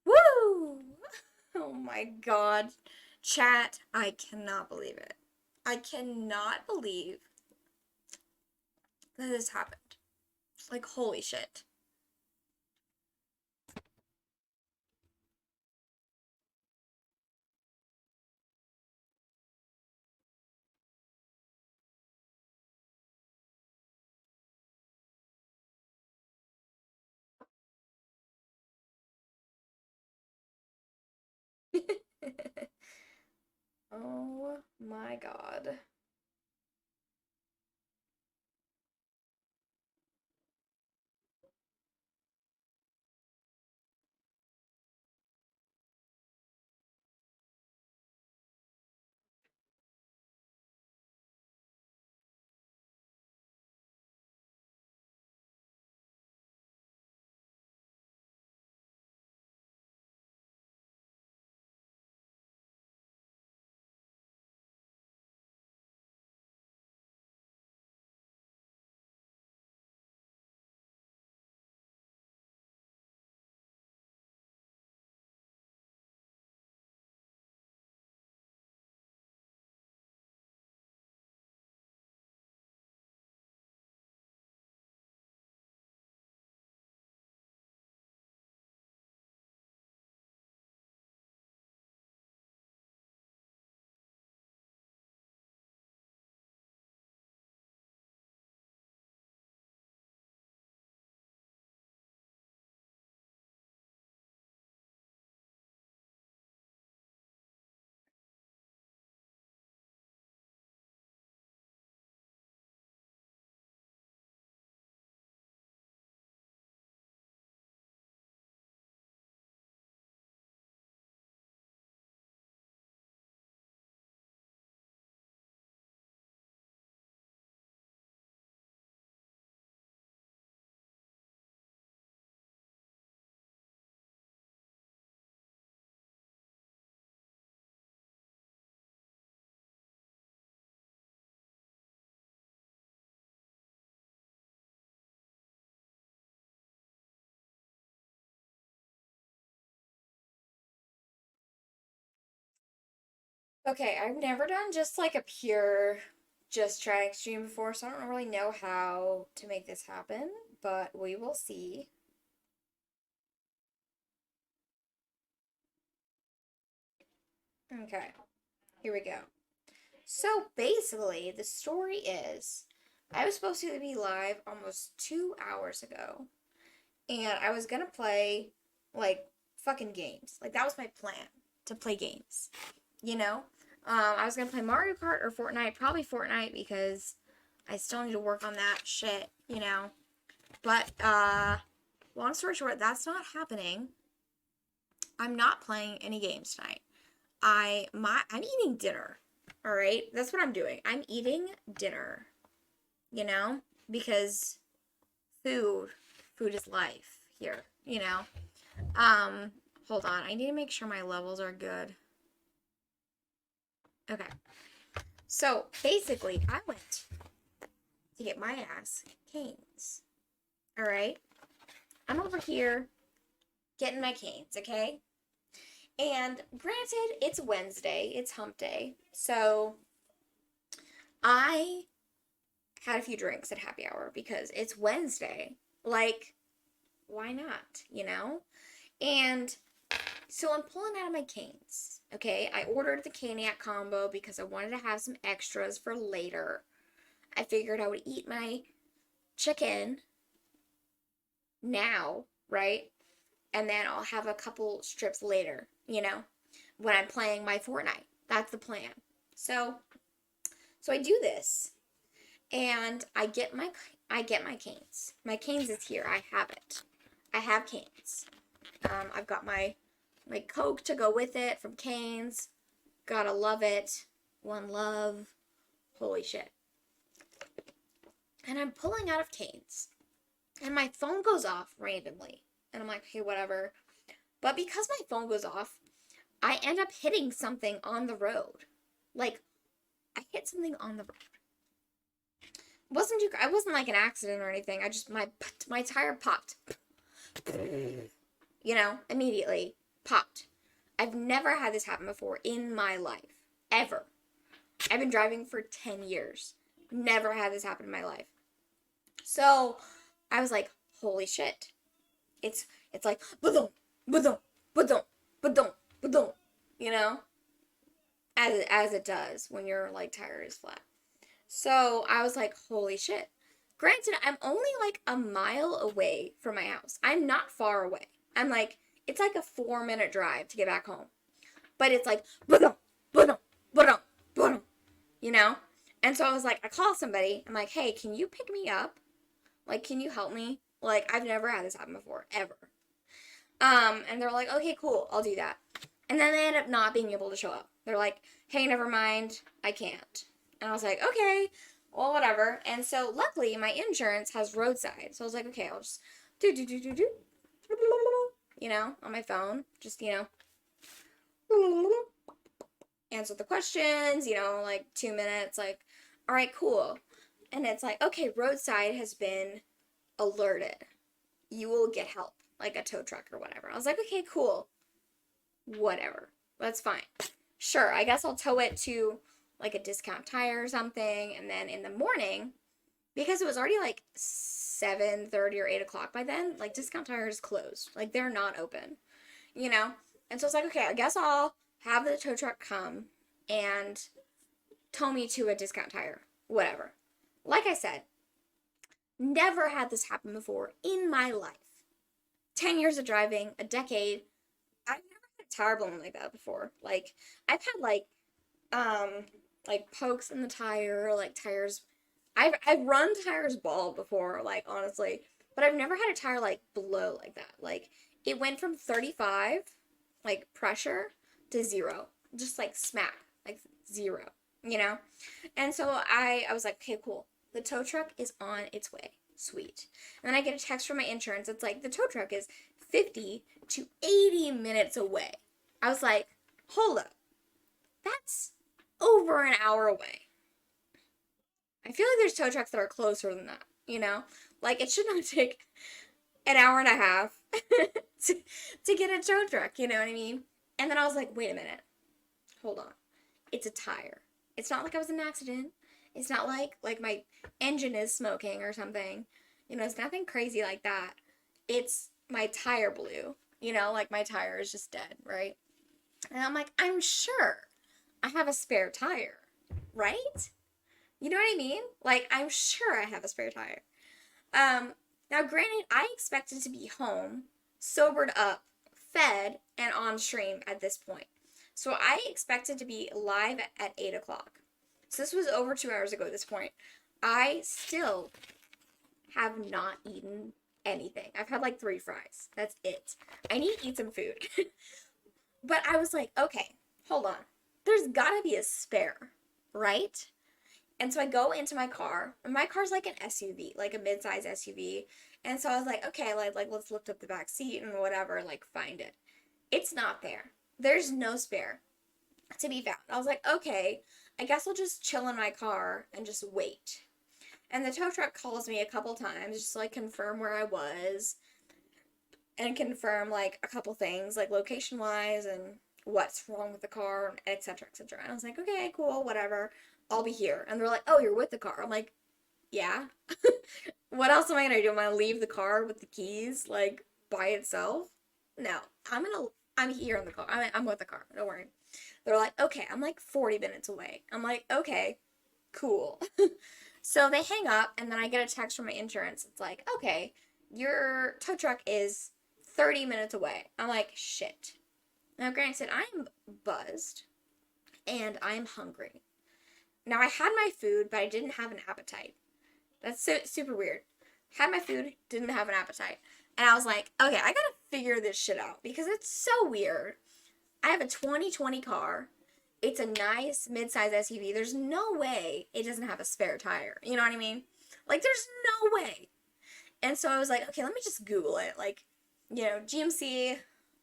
Woo! Oh my god. Chat, I cannot believe it. I cannot believe that this happened. Like, holy shit. Oh my god. Okay, I've never done just like a pure just try extreme before, so I don't really know how to make this happen, but we will see. Okay, here we go. So basically, the story is I was supposed to be live almost 2 hours ago, and I was gonna play like fucking games. Like that was my plan to play games, you know? I was gonna play Mario Kart or Fortnite, probably Fortnite because I still need to work on that shit, you know? But long story short, that's not happening. I'm not playing any games tonight. I'm eating dinner. All right? That's what I'm doing. I'm eating dinner, you know? Because food food is life here, you know? Um hold on. I need to make sure my levels are good. Okay. So, basically, I went to get my ass canes. All right? I'm over here getting my canes, okay? And granted, it's Wednesday, it's hump day. So I had a few drinks at happy hour because it's Wednesday. Like, why not, you know? And so I'm pulling out of my canes. Okay, I ordered the caniac combo because I wanted to have some extras for later. I figured I would eat my chicken now, right? And then I'll have a couple strips later, you know, when I'm playing my Fortnite. That's the plan. So, so I do this, and I get my canes. My canes is here. I have it. I have canes. I've got my Coke to go with it from Canes. Gotta love it. One love. Holy shit. And I'm pulling out of Canes, and my phone goes off randomly, and I'm like, okay, whatever. But because my phone goes off, I end up hitting something on the road. Like, I hit something on the road. It wasn't like an accident or anything. I just my tire popped. immediately popped. I've never had this happen before in my life, ever. I've been driving for 10 years. Never had this happen in my life. So I was like, holy shit. It's it's like ba-dum, ba-dum, ba-dum, ba-dum, ba-dum, you know, as it does when your like tire is flat. So I was like, holy shit. Granted, I'm only like a mile away from my house. I'm not far away. I'm like, it's like a 4-minute drive to get back home. But it's like, ba-dum, ba-dum, ba-dum, ba-dum, you know? And so I was like, I call somebody. I'm like, hey, can you pick me up? Like, can you help me? Like, I've never had this happen before, ever. And they're like, okay, cool, I'll do that. And then they end up not being able to show up. They're like, hey, never mind, I can't. And I was like, okay, well, whatever. And so luckily, my insurance has roadside. So I was like, okay, I'll just do, on my phone. Just, answer the questions, like 2 minutes, like, all right, cool. And it's like, okay, roadside has been alerted. You will get help, like a tow truck or whatever. I was like, okay, cool. Whatever. That's fine. Sure, I guess I'll tow it to like a discount tire or something. And then in the morning, because it was already like 7:30 or 8 o'clock by then, like discount tires closed. Like they're not open, you know? And so it's like, okay, I guess I'll have the tow truck come and tow me to a discount tire. Whatever. Like I said, never had this happen before in my life. 10 years of driving, a decade. I've never had a tire blown like that before. Like, I've had like pokes in the tire, like tires. I've run tires bald before, like honestly, but I've never had a tire like blow like that. Like, it went from 35, like pressure, to 0, just like smack, like 0, you know. And so I was like, okay, cool. The tow truck is on its way. Sweet. And then I get a text from my insurance. It's like, the tow truck is 50 to 80 minutes away. I was like, hold up. That's over an hour away. I feel like there's tow trucks that are closer than that, you know? Like, it should not take an hour and a half to get a tow truck, you know what I mean? And then I was like, wait a minute. Hold on. It's a tire. It's not like I was in an accident. It's not like my engine is smoking or something. It's nothing crazy like that. It's my tire blew. Like my tire is just dead, right? And I'm like, I'm sure I have a spare tire, right? You know what I mean? Like, I'm sure I have a spare tire. Now granted, I expected to be home, sobered up, fed, and on stream at this point. So I expected to be live at 8 o'clock. So this was over 2 hours ago at this point. I still have not eaten anything. I've had like 3 fries. That's it. I need to eat some food. But I was like, okay, hold on. There's gotta be a spare, right? And so I go into my car, and my car's like an SUV, like a mid-size SUV. And so I was like, okay, like let's lift up the back seat and whatever, like find it. It's not there. There's no spare to be found. I was like, okay, I guess I'll just chill in my car and just wait. And the tow truck calls me a couple times just to like confirm where I was and confirm like a couple things, like location wise and what's wrong with the car, etc., etc. And I was like, okay, cool, whatever. I'll be here. And they're like, oh, you're with the car. I'm like, yeah. What else am I gonna do? Am I gonna leave the car with the keys, like, by itself? No. I'm here in the car. I'm with the car. Don't worry. They're like, okay. I'm like 40 minutes away. I'm like, okay, cool. So they hang up, and then I get a text from my insurance. It's like, okay, your tow truck is 30 minutes away. I'm like, shit. Now, granted, I'm buzzed, and I'm hungry. Now, I had my food, but I didn't have an appetite. That's super weird. Had my food, didn't have an appetite. And I was like, okay, I gotta figure this shit out because it's so weird. I have a 2020 car. It's a nice mid-size SUV. There's no way it doesn't have a spare tire. You know what I mean? Like, there's no way. And so I was like, okay, let me just Google it. Like, GMC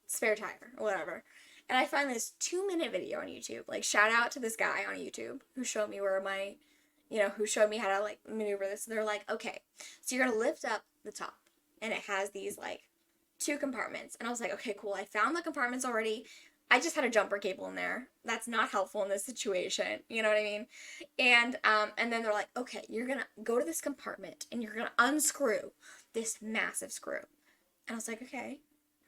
spare tire or whatever. And I find this 2-minute video on YouTube. Like, shout out to this guy on YouTube who showed me who showed me how to, like, maneuver this. And they're like, okay, so you're going to lift up the top. And it has these, like, two compartments. And I was like, okay, cool. I found the compartments already. I just had a jumper cable in there. That's not helpful in this situation. You know what I mean? And then they're like, okay, you're gonna go to this compartment and you're gonna unscrew this massive screw. And I was like, okay,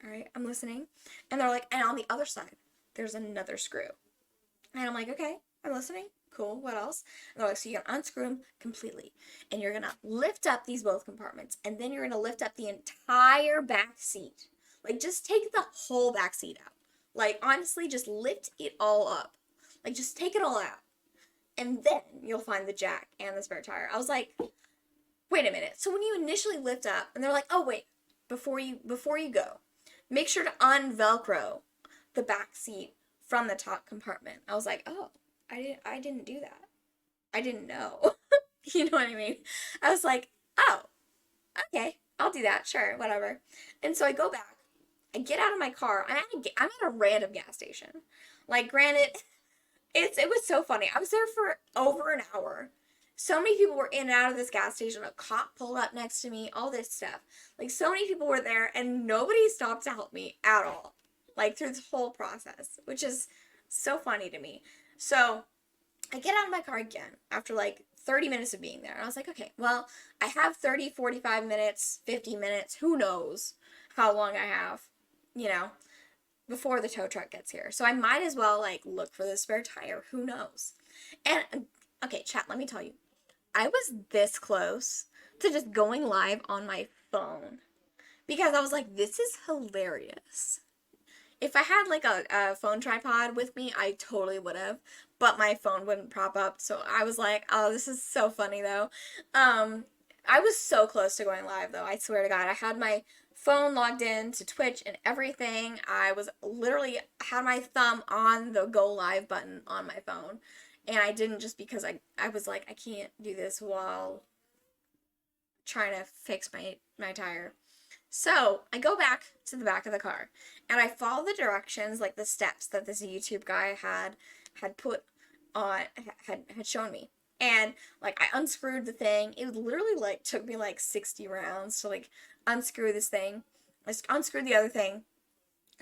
all right, I'm listening. And they're like, and on the other side, there's another screw. And I'm like, okay, I'm listening. Cool. What else? And they're like, so you're gonna unscrew them completely, and you're gonna lift up these both compartments, and then you're gonna lift up the entire back seat. Like, just take the whole back seat out. Like, honestly, just lift it all up. Like, just take it all out, and then you'll find the jack and the spare tire. I was like, wait a minute. So when you initially lift up, and they're like, oh wait, before you go, make sure to unvelcro the back seat from the top compartment. I was like, oh, I didn't do that. I didn't know. You know what I mean? I was like, oh, okay, I'll do that. Sure, whatever. And so I go back. I get out of my car. I'm at a random gas station. Like, granted, it was so funny. I was there for over an hour. So many people were in and out of this gas station. A cop pulled up next to me, all this stuff. Like, so many people were there, and nobody stopped to help me at all. Like, through this whole process, which is so funny to me. So I get out of my car again after like 30 minutes of being there. And I was like, okay, well, I have 30, 45 minutes, 50 minutes, who knows how long I have, you know, before the tow truck gets here. So I might as well like look for the spare tire. Who knows? And okay, chat, let me tell you. I was this close to just going live on my phone because I was like, this is hilarious. If I had like a phone tripod with me, I totally would have, but my phone wouldn't prop up. So I was like, oh, this is so funny though. I was so close to going live though. I swear to God, I had my phone logged in to Twitch and everything. I was literally had my thumb on the go live button on my phone. And I didn't, just because I was like, I can't do this while trying to fix my tire. So I go back to the back of the car and I follow the directions, like the steps that this YouTube guy had put on, had shown me. And like I unscrewed the thing. It literally like took me like 60 rounds to like unscrew this thing. I unscrewed the other thing,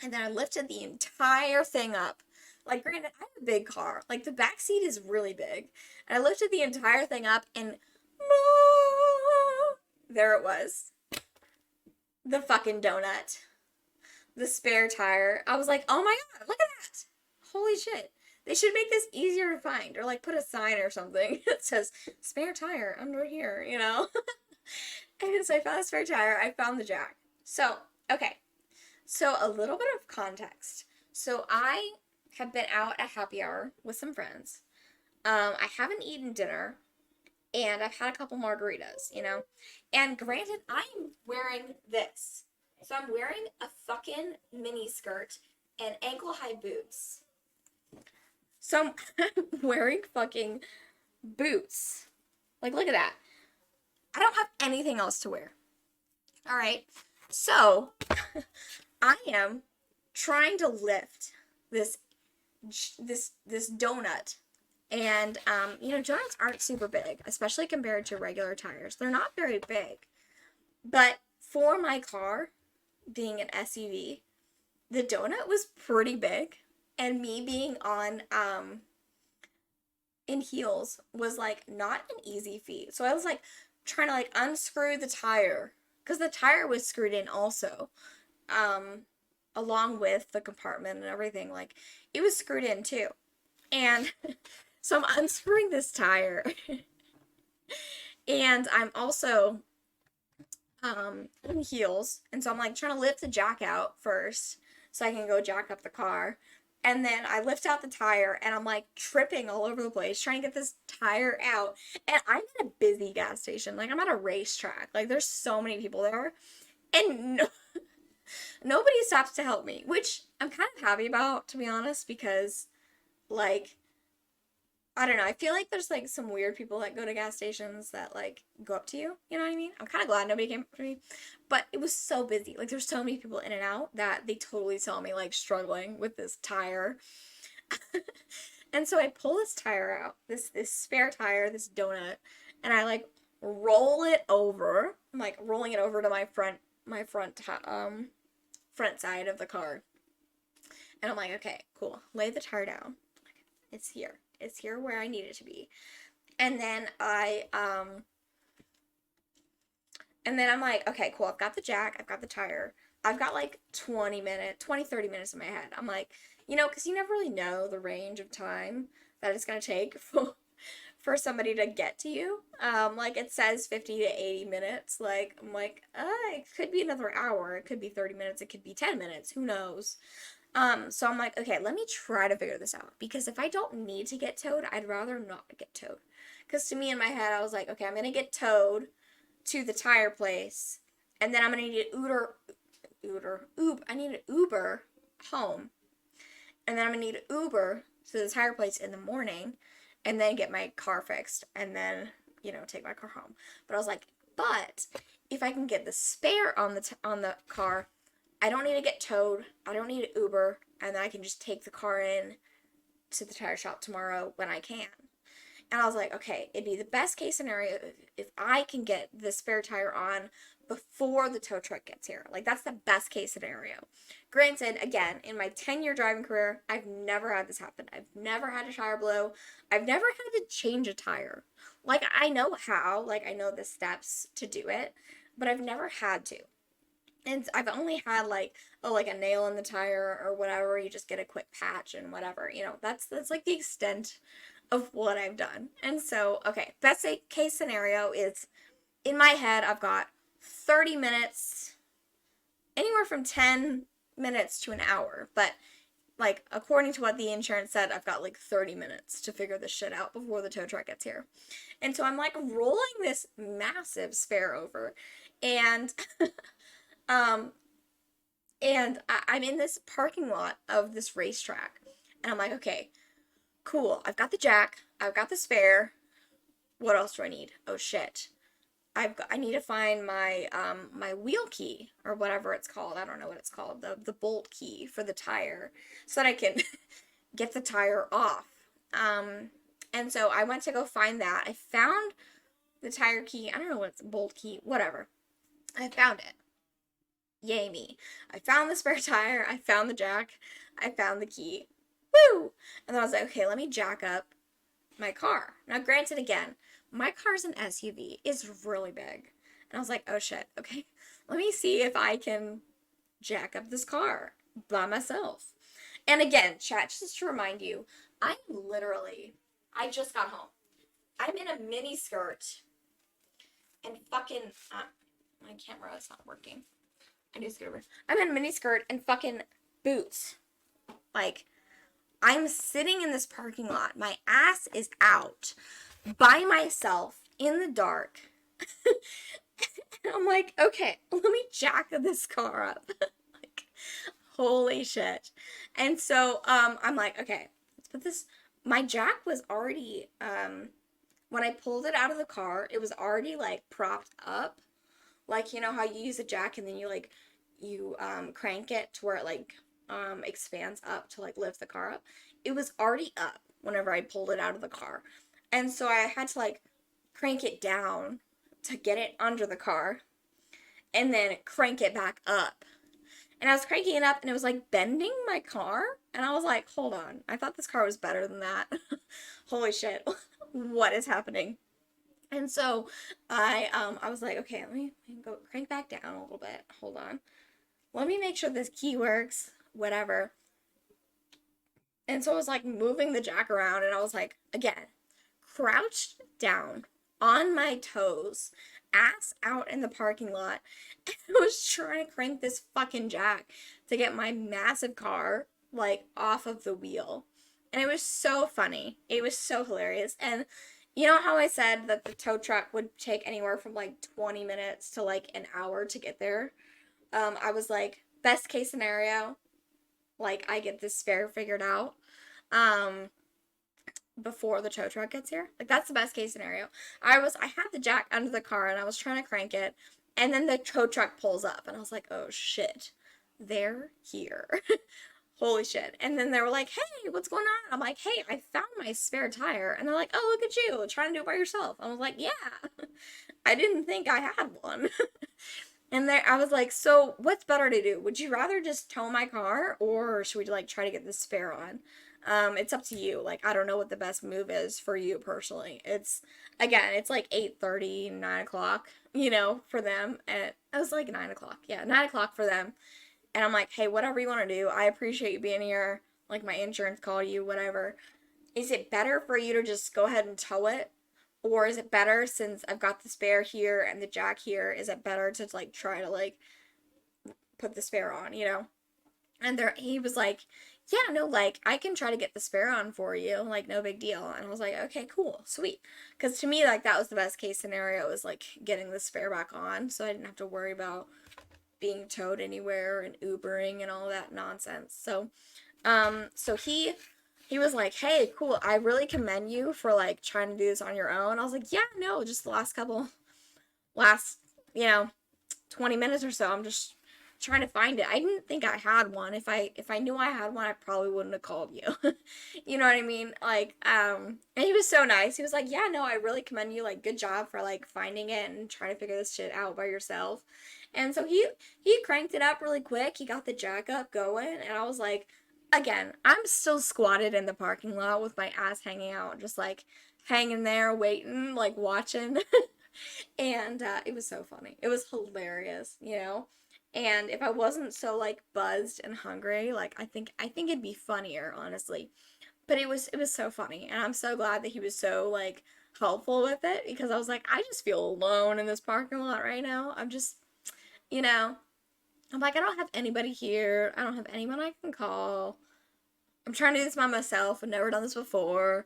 and then I lifted the entire thing up. Like, granted, I have a big car. Like, the back seat is really big. And I lifted the entire thing up, and there it was. The fucking donut. The spare tire. I was like, oh my God, look at that. Holy shit. They should make this easier to find, or like put a sign or something that says spare tire under here, you know? And so I found the spare tire. I found the jack. So, okay. So a little bit of context. So I have been out at happy hour with some friends. I haven't eaten dinner, and I've had a couple margaritas, you know? And granted, I'm wearing this. So I'm wearing a fucking mini skirt and ankle-high boots. So I'm wearing fucking boots. Like, look at that. I don't have anything else to wear. All right. So I am trying to lift this donut. And, you know, donuts aren't super big, especially compared to regular tires. They're not very big. But for my car, being an SUV, the donut was pretty big. And me being on, in heels was, like, not an easy feat. So I was, like, trying to, like, unscrew the tire. Because the tire was screwed in also. Along with the compartment and everything. Like, it was screwed in, too. And so I'm unscrewing this tire. And I'm also in heels. And so I'm like trying to lift the jack out first so I can go jack up the car. And then I lift out the tire and I'm like tripping all over the place trying to get this tire out. And I'm at a busy gas station. Like, I'm at a racetrack. Like, there's so many people there. And nobody stops to help me, which I'm kind of happy about, to be honest, because, like, I don't know, I feel like there's, like, some weird people that go to gas stations that, like, go up to you, you know what I mean? I'm kind of glad nobody came up to me, but it was so busy. Like, there's so many people in and out that they totally saw me, like, struggling with this tire. And so I pull this tire out, this spare tire, this donut, and I, like, roll it over. I'm, like, rolling it over to my front, front side of the car. And I'm like, okay, cool. Lay the tire down. It's here. It's here where I need it to be. And then I'm like, okay, cool. I've got the jack. I've got the tire. I've got like 30 minutes in my head. I'm like, because you never really know the range of time that it's going to take for somebody to get to you. Like it says 50 to 80 minutes. Like, I'm like, it could be another hour. It could be 30 minutes. It could be 10 minutes. Who knows? So I'm like, okay, let me try to figure this out. Because if I don't need to get towed, I'd rather not get towed. Because to me in my head, I was like, okay, I'm going to get towed to the tire place. And then I'm going to need I need an Uber home. And then I'm going to need an Uber to the tire place in the morning. And then get my car fixed. And then, take my car home. But I was like, but if I can get the spare on the car, I don't need to get towed. I don't need an Uber. And then I can just take the car in to the tire shop tomorrow when I can. And I was like, okay, it'd be the best case scenario if I can get the spare tire on before the tow truck gets here. Like, that's the best case scenario. Granted, again, in my 10-year driving career, I've never had this happen. I've never had a tire blow. I've never had to change a tire. Like, I know how. Like, I know the steps to do it. But I've never had to. And I've only had like a nail in the tire or whatever. You just get a quick patch and whatever. That's like the extent of what I've done. And so, okay, best case scenario is in my head, I've got 30 minutes, anywhere from 10 minutes to an hour. But like, according to what the insurance said, I've got like 30 minutes to figure this shit out before the tow truck gets here. And so I'm like rolling this massive spare over. And I'm in this parking lot of this racetrack. And I'm like, okay, cool. I've got the jack. I've got the spare. What else do I need? Oh, shit. I need to find my my wheel key or whatever it's called. I don't know what it's called. The bolt key for the tire so that I can get the tire off. And so I went to go find that. I found the tire key. I don't know what it's, bolt key, whatever. I found it. Yay me. I found the spare tire, I found the jack, I found the key. Woo! And then I was like, okay, let me jack up my car. Now, granted, again, my car's an SUV. It's really big. And I was like, oh shit, okay, let me see if I can jack up this car by myself. And again, chat, just to remind you, I just got home. I'm in a mini skirt and fucking, my camera is not working. I need to scoot over. I'm in a mini skirt and fucking boots. Like, I'm sitting in this parking lot. My ass is out by myself in the dark. And I'm like, okay, let me jack this car up. Like, holy shit. And so, I'm like, okay, let's put this. My jack was already, when I pulled it out of the car, it was already like propped up. Like, how you use a jack and then you crank it to where it like expands up to like lift the car up. It was already up whenever I pulled it out of the car. And so I had to like crank it down to get it under the car and then crank it back up. And I was cranking it up and it was like bending my car. And I was like, hold on. I thought this car was better than that. Holy shit. What is happening? And so I was like, okay, let me go crank back down a little bit. Hold on. Let me make sure this key works, whatever. And so I was like moving the jack around and I was like, again, crouched down on my toes, ass out in the parking lot. And I was trying to crank this fucking jack to get my massive car like off of the wheel. And it was so funny. It was so hilarious. And you know how I said that the tow truck would take anywhere from like 20 minutes to like an hour to get there? I was like, best case scenario, like I get this spare figured out before the tow truck gets here. Like that's the best case scenario. I had the jack under the car and I was trying to crank it and then the tow truck pulls up and I was like, oh shit, they're here. Holy shit. And then they were like, hey, what's going on? I'm like, hey, I found my spare tire. And they're like, oh, look at you, trying to do it by yourself. I was like, yeah, I didn't think I had one. And there, I was like, so what's better to do? Would you rather just tow my car, or should we like try to get the spare on? It's up to you. Like, I don't know what the best move is for you personally. It's, again, it's like 8:30, 9 o'clock, for them. And I was like 9 o'clock. Yeah, 9 o'clock for them. And I'm like, hey, whatever you want to do, I appreciate you being here. Like, my insurance called you, whatever. Is it better for you to just go ahead and tow it? Or is it better, since I've got the spare here and the jack here, is it better to like try to like put the spare on? And there he was like, yeah, no, like I can try to get the spare on for you, like no big deal. And I was like, okay, cool, sweet. Because to me, like that was the best case scenario, was like getting the spare back on, so I didn't have to worry about being towed anywhere and Ubering and all that nonsense. So he was like, hey, cool, I really commend you for like trying to do this on your own. I was like, yeah, no, just the last, you know, 20 minutes or so, I'm just trying to find it. I didn't think I had one. If I knew I had one, I probably wouldn't have called you. You know what I mean? Like, and he was so nice. He was like, yeah, no, I really commend you. Like, good job for like finding it and trying to figure this shit out by yourself. And so he cranked it up really quick. He got the jack up going, and I was like, again, I'm still squatted in the parking lot with my ass hanging out, just like hanging there, waiting, like watching. And it was so funny. It was hilarious. And if I wasn't so like buzzed and hungry, like I think it'd be funnier, honestly. But it was so funny, and I'm so glad that he was so like helpful with it, because I was like, I just feel alone in this parking lot right now. You know, I'm like, I don't have anybody here. I don't have anyone I can call. I'm trying to do this by myself. I've never done this before.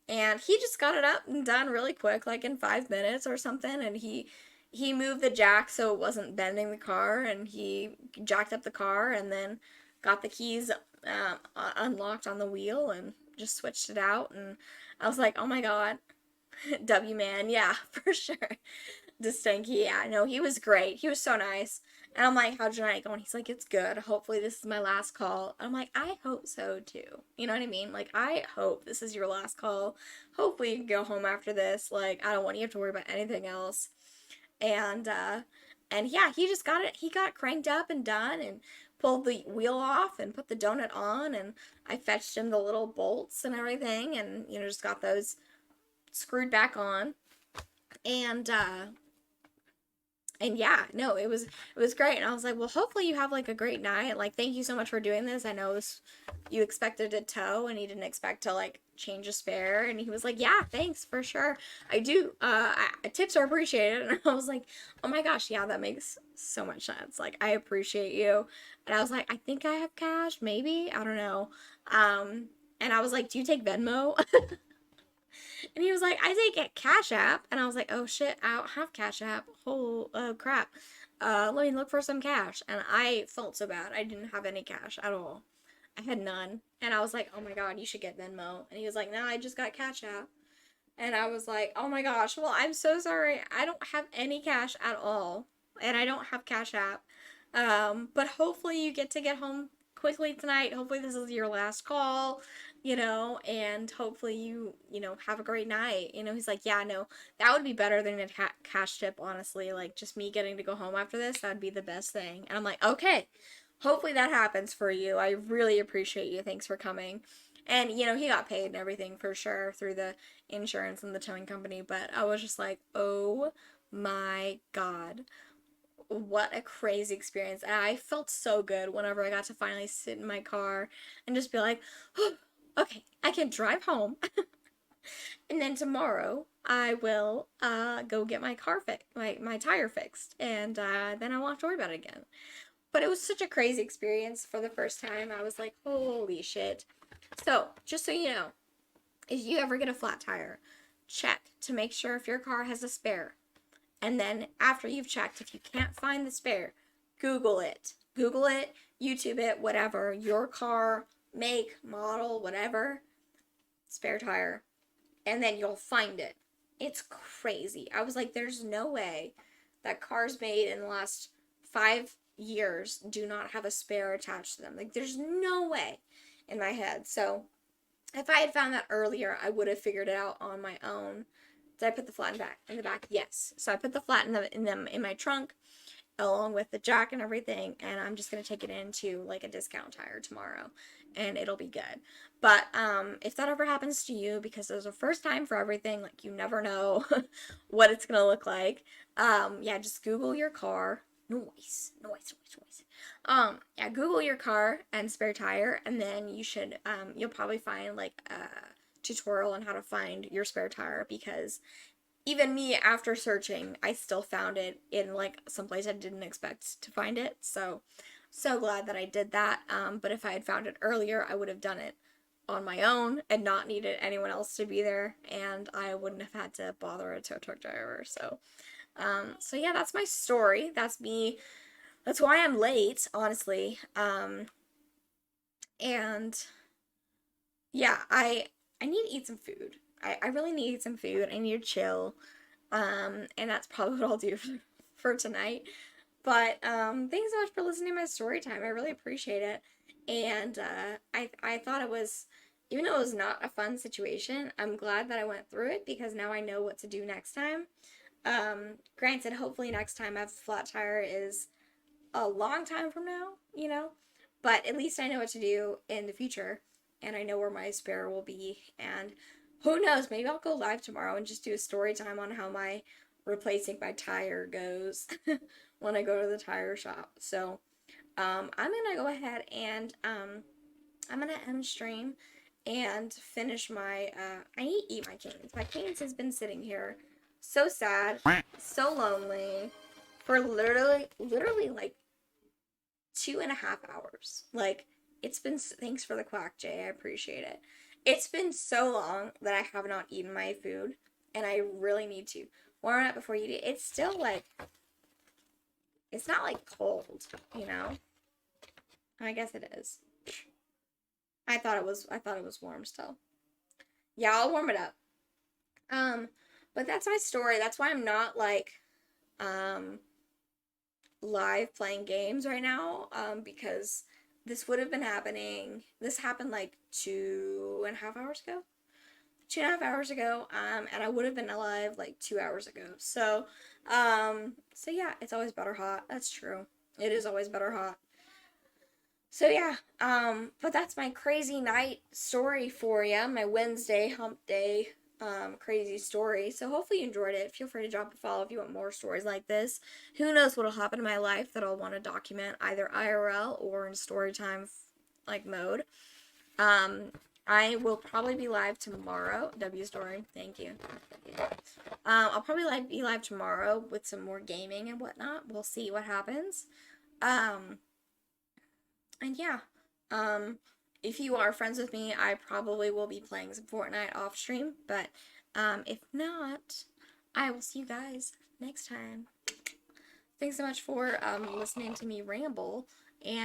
And he just got it up and done really quick, like in 5 minutes or something. And he moved the jack so it wasn't bending the car, and he jacked up the car, and then got the keys unlocked on the wheel and just switched it out. And I was like, oh my god, W man, yeah, for sure. Distinky, yeah, no, he was great. He was so nice. And I'm like, how's your night going? He's like, it's good. Hopefully this is my last call. I'm like, I hope so too. You know what I mean? Like, I hope this is your last call. Hopefully you can go home after this. Like, I don't want you to have to worry about anything else. And yeah, he just got it. He got cranked up and done, and pulled the wheel off and put the donut on, and I fetched him the little bolts and everything, and just got those screwed back on. And yeah, no, it was great. And I was like, well, hopefully you have like a great night. Like, thank you so much for doing this. I know you expected a tow, and you didn't expect to like change a spare. And he was like, yeah, thanks for sure. I do. Tips are appreciated. And I was like, oh my gosh, yeah, that makes so much sense. Like, I appreciate you. And I was like, I think I have cash, maybe. I don't know. And I was like, do you take Venmo? And he was like, I take a Cash App. And I was like, oh shit, I don't have Cash App. Oh crap. Let me look for some cash. And I felt so bad. I didn't have any cash at all. I had none. And I was like, oh my god, you should get Venmo. And he was like, no, I just got Cash App. And I was like, oh my gosh, well, I'm so sorry. I don't have any cash at all. And I don't have Cash App. But hopefully you get home quickly tonight. Hopefully this is your last call, and hopefully you have a great night. He's like, yeah, no, that would be better than a cash tip, honestly. Like, just me getting to go home after this, that'd be the best thing. And I'm like, okay, hopefully that happens for you. I really appreciate you. Thanks for coming. And, he got paid and everything for sure through the insurance and the towing company. But I was just like, oh my God, what a crazy experience. And I felt so good whenever I got to finally sit in my car and just be like, oh, okay, I can drive home. And then tomorrow I will go get my car fixed, my tire fixed. And then I won't have to worry about it again. But it was such a crazy experience for the first time. I was like, holy shit. So, just so you know, if you ever get a flat tire, check to make sure if your car has a spare. And then after you've checked, if you can't find the spare, Google it. Google it, YouTube it, whatever. Your car, make, model, whatever, spare tire. And then you'll find it. It's crazy. I was like, there's no way that cars made in the last 5 years do not have a spare attached to them. Like, there's no way in my head. So if I had found that earlier, I would have figured it out on my own. Did I put the flat in the back? Yes. So I put the flat in my trunk, along with the jack and everything, and I'm just gonna take it into like a discount tire tomorrow, and it'll be good. But if that ever happens to you, because there's a first time for everything, like you never know what it's gonna look like. Yeah, just Google your car. Noise. Yeah, Google your car and spare tire, and then you'll probably find like a tutorial on how to find your spare tire, because even me, after searching, I still found it in like some place I didn't expect to find it. So glad that I did that. But if I had found it earlier, I would have done it on my own and not needed anyone else to be there, and I wouldn't have had to bother a tow truck driver. So yeah, that's my story. That's me. That's why I'm late, honestly. And yeah, I need to eat some food. I really need to eat some food. I need to chill. And that's probably what I'll do for tonight. But thanks so much for listening to my story time. I really appreciate it. And I thought it was, even though it was not a fun situation, I'm glad that I went through it, because now I know what to do next time. Granted, hopefully next time I have a flat tire is a long time from now, but at least I know what to do in the future, and I know where my spare will be. And who knows, maybe I'll go live tomorrow and just do a story time on how my replacing my tire goes when I go to the tire shop. So I'm gonna go ahead and I'm gonna end stream and finish my I need to eat my canes. My canes has been sitting here so sad, so lonely, for literally like 2.5 hours. Like, it's been, thanks for the quack, Jay. I appreciate it. It's been so long that I have not eaten my food, and I really need to warm it up before you eat it. It's still like, it's not like cold, you know? I guess it is. I thought it was warm still. Yeah, I'll warm it up. Um, but that's my story. That's why I'm not like, um, live playing games right now, because this would have been happening. This happened like 2.5 hours ago. 2.5 hours ago, and I would have been alive like 2 hours ago. So yeah, it's always better hot. That's true. It is always better hot. So yeah, but that's my crazy night story for you. My Wednesday hump day, crazy story. So hopefully you enjoyed it. Feel free to drop a follow if you want more stories like this. Who knows what'll happen in my life that I'll want to document either IRL or in story time like mode. Um, I will probably be live tomorrow. W story, thank you. I'll probably be live tomorrow with some more gaming and whatnot. We'll see what happens. Um, and yeah, um, if you are friends with me, I probably will be playing some Fortnite off stream. But if not, I will see you guys next time. Thanks so much for listening to me ramble.